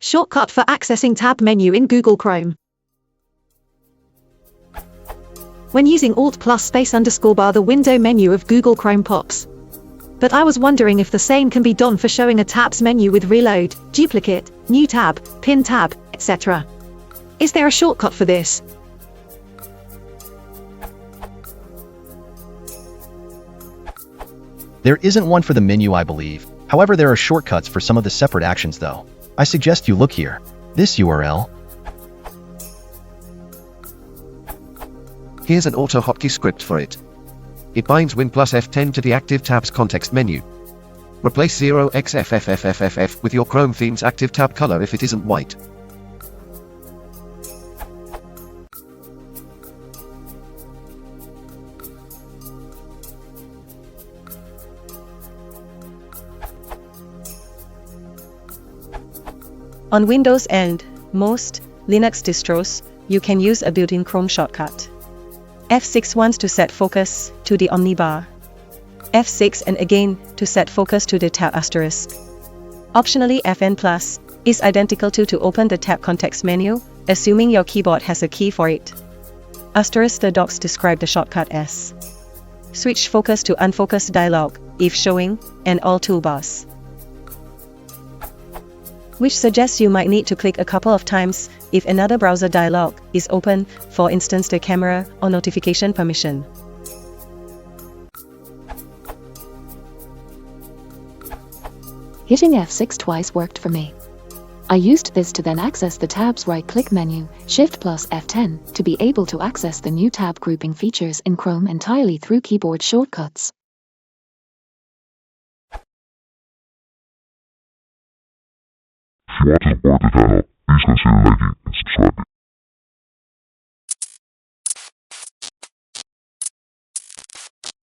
Shortcut for accessing tab menu in Google Chrome. When using Alt plus bar, the window menu of Google Chrome pops. But I was wondering if the same can be done for showing a tabs menu with reload, duplicate, new tab, pin tab, etc. Is there a shortcut for this? There isn't one for the menu, I believe. However, there are shortcuts for some of the separate actions though. I suggest you look here. This URL. Here's an auto-hotkey script for it. It binds Win plus F10 to the active tabs context menu. Replace 0xFFFFF with your Chrome theme's active tab color if it isn't white. On Windows and most Linux distros, you can use a built-in Chrome shortcut. F6 once to set focus to the omnibar. F6 and again to set focus to the tab asterisk. Optionally, Fn plus is identical to open the tab context menu, assuming your keyboard has a key for it. Asterisk. The docs describe the shortcut as switch focus to unfocused dialog if showing, and all toolbars, which suggests you might need to click a couple of times if another browser dialog is open, for instance the camera or notification permission. Hitting F6 twice worked for me. I used this to then access the tab's right-click menu, Shift plus F10, to be able to access the new tab grouping features in Chrome entirely through keyboard shortcuts. If you want to support the channel, please consider liking.